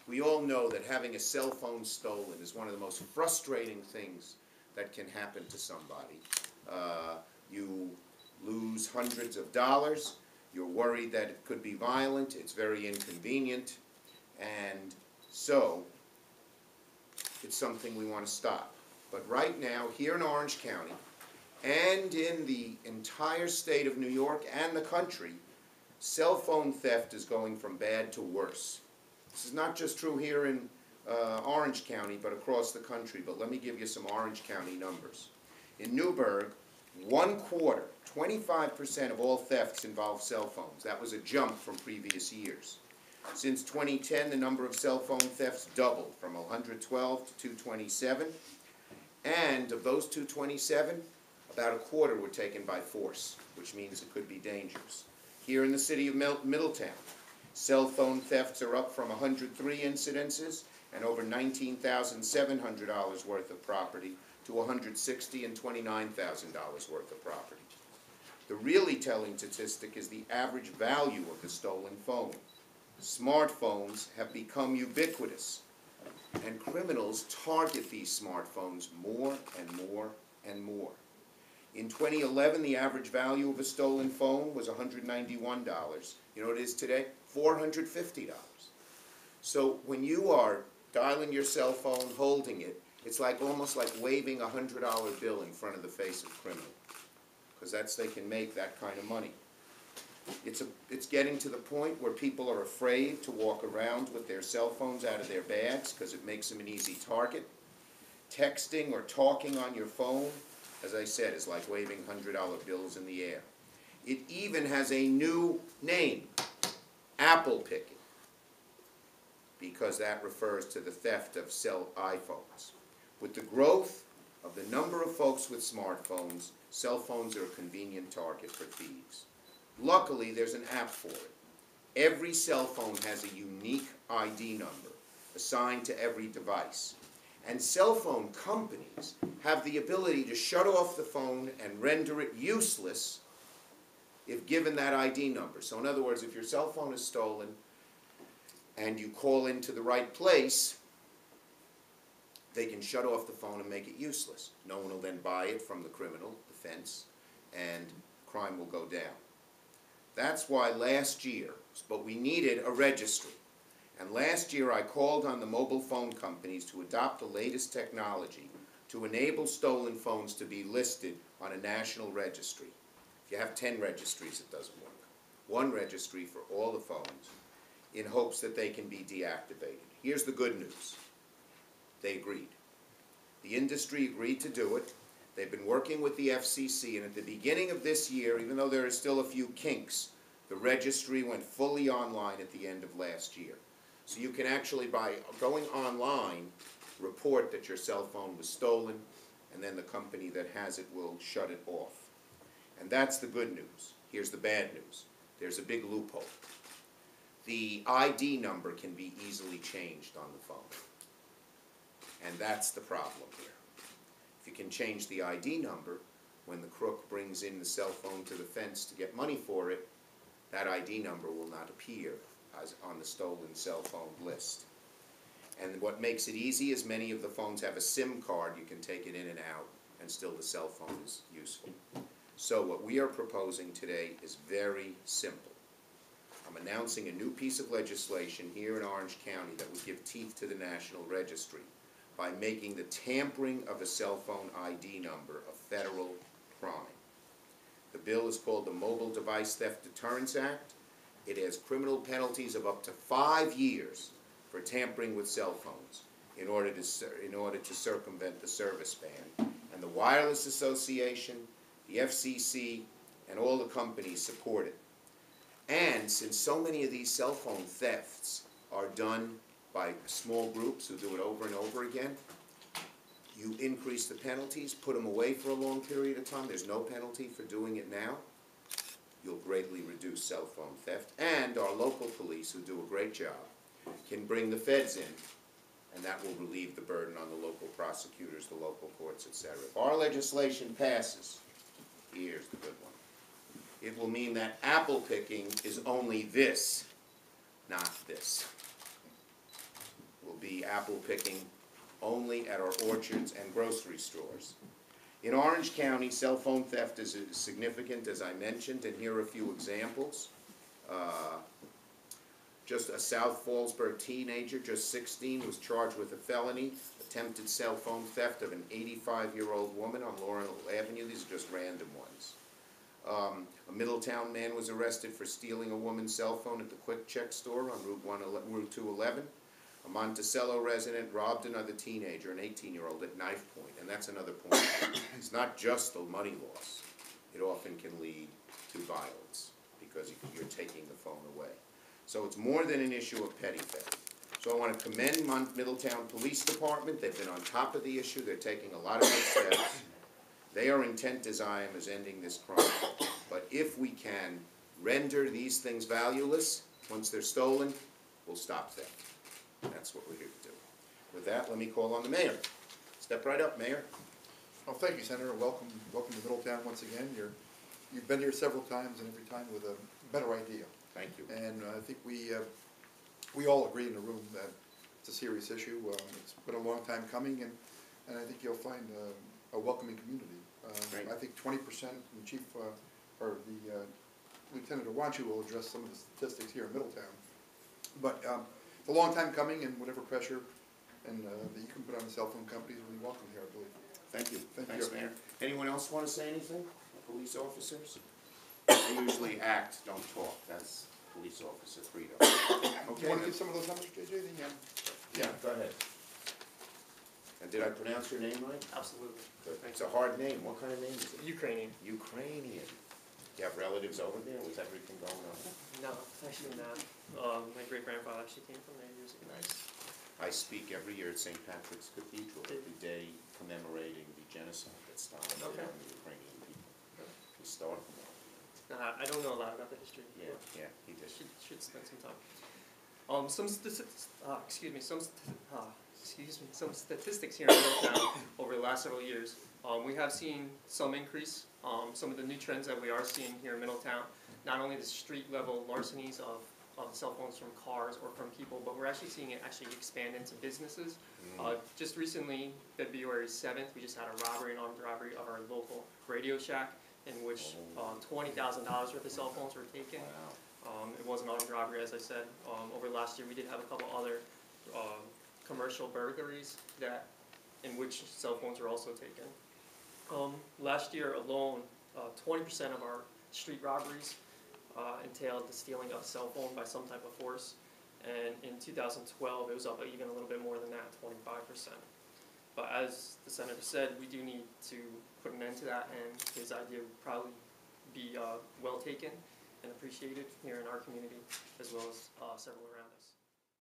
We all know that having a cell phone stolen is one of the most frustrating things that can happen to somebody. You lose hundreds of dollars, you're worried that it could be violent, it's very inconvenient, and so it's something we want to stop. But right now, here in Orange County, and in the entire state of New York and the country, cell phone theft is going from bad to worse. This is not just true here in Orange County, but across the country. But let me give you some Orange County numbers. In Newburgh, 1/4, 25% of all thefts involve cell phones. That was a jump from previous years. Since 2010, the number of cell phone thefts doubled from 112 to 227. And of those 227, about 1/4 were taken by force, which means it could be dangerous. Here in the city of Middletown, cell phone thefts are up from 103 incidences and over $19,700 worth of property to $160,000 and $29,000 worth of property. The really telling statistic is the average value of the stolen phone. Smartphones have become ubiquitous, and criminals target these smartphones more and more and more. In 2011, the average value of a stolen phone was $191. You know what it is today? $450. So when you are dialing your cell phone, holding it, it's like almost like waving a $100 bill in front of the face of a criminal, because they can make that kind of money. It's getting to the point where people are afraid to walk around with their cell phones out of their bags because it makes them an easy target. Texting or talking on your phone, as I said, is like waving $100 bills in the air. It even has a new name, apple picking, because that refers to the theft of iPhones. With the growth of the number of folks with smartphones, cell phones are a convenient target for thieves. Luckily, there's an app for it. Every cell phone has a unique ID number assigned to every device. And cell phone companies have the ability to shut off the phone and render it useless if given that ID number. So in other words, if your cell phone is stolen and you call into the right place, they can shut off the phone and make it useless. No one will then buy it from the criminal defense, and crime will go down. That's why last year, but we needed a registry. And last year I called on the mobile phone companies to adopt the latest technology to enable stolen phones to be listed on a national registry. If you have 10 registries, it doesn't work. One registry for all the phones in hopes that they can be deactivated. Here's the good news. They agreed. The industry agreed to do it. They've been working with the FCC, and at the beginning of this year, even though there are still a few kinks, the registry went fully online at the end of last year. So you can actually, by going online, report that your cell phone was stolen, and then the company that has it will shut it off. And that's the good news. Here's the bad news. There's a big loophole. The ID number can be easily changed on the phone. And that's the problem here. If you can change the ID number, when the crook brings in the cell phone to the fence to get money for it, that ID number will not appear as on the stolen cell phone list. And what makes it easy is many of the phones have a SIM card. You can take it in and out, and still the cell phone is useful. So what we are proposing today is very simple. I'm announcing a new piece of legislation here in Orange County that would give teeth to the National Registry by making the tampering of a cell phone ID number a federal crime. The bill is called the Mobile Device Theft Deterrence Act. It has criminal penalties of up to 5 years for tampering with cell phones in order to circumvent the service ban. And the Wireless Association, the FCC, and all the companies support it. And since so many of these cell phone thefts are done by small groups who do it over and over again, you increase the penalties, put them away for a long period of time. There's no penalty for doing it now. You'll greatly reduce cell phone theft. And our local police, who do a great job, can bring the feds in, and that will relieve the burden on the local prosecutors, the local courts, etc. If our legislation passes, here's the good one. It will mean that apple picking is only this, not this. be apple picking only at our orchards and grocery stores. In Orange County, cell phone theft is significant, as I mentioned, and here are a few examples. Just a South Fallsburg teenager, just 16, was charged with a felony, attempted cell phone theft of an 85-year-old woman on Laurel Avenue. These are just random ones. A Middletown man was arrested for stealing a woman's cell phone at the Quick Check store on Route 211. A Monticello resident robbed another teenager, an 18-year-old, at knife point, and that's another point. It's not just the money loss. It often can lead to violence because you're taking the phone away. So it's more than an issue of petty theft. So I want to commend Middletown Police Department. They've been on top of the issue. They're taking a lot of good steps. They are intent as I am as ending this crime. But if we can render these things valueless, once they're stolen, we'll stop theft. That's what we're here to do. With that, let me call on the mayor. Step right up, Mayor. Well, thank you, Senator. Welcome to Middletown once again. You've been here several times, and every time with a better idea. Thank you. And I think we all agree in the room that it's a serious issue. It's been a long time coming, and I think you'll find a welcoming community. I think 20%, and the Chief or the Lieutenant Awanchu will address some of the statistics here in Middletown. But it's a long time coming, and whatever pressure and that you can put on the cell phone companies will be welcome here, I believe. Thank you. Thanks, Mayor. Anyone else want to say anything? Police officers? They usually act, don't talk. That's police officer freedom. Okay. You want to give some of those numbers, JJ? Yeah, go ahead. And did I pronounce your name right? Absolutely. Good. It's a hard name. What kind of name is it? Ukrainian. Ukrainian. You have relatives over there with everything going on? No, actually not. My great-grandfather actually came from there years ago. Nice. I speak every year at St. Patrick's Cathedral, every day commemorating the genocide that Stalin did on the Ukrainian people. He started them all. I don't know a lot about the history. Yeah, he did. Should spend some time. Some statistics here in Middletown over the last several years. We have seen some increase. Some of the new trends that we are seeing here in Middletown, not only the street level larcenies of cell phones from cars or from people, but we're actually seeing it actually expand into businesses. Just recently, February 7th, we just had a robbery, an armed robbery of our local Radio Shack, in which $20,000 worth of cell phones were taken. Wow. It was an armed robbery, as I said. Over last year, we did have a couple other commercial burglaries in which cell phones were also taken. Last year alone, 20% of our street robberies entailed the stealing of a cell phone by some type of force. And in 2012, it was up even a little bit more than that, 25%. But as the Senator said, we do need to put an end to that, and his idea would probably be well taken and appreciated here in our community, as well as several around us.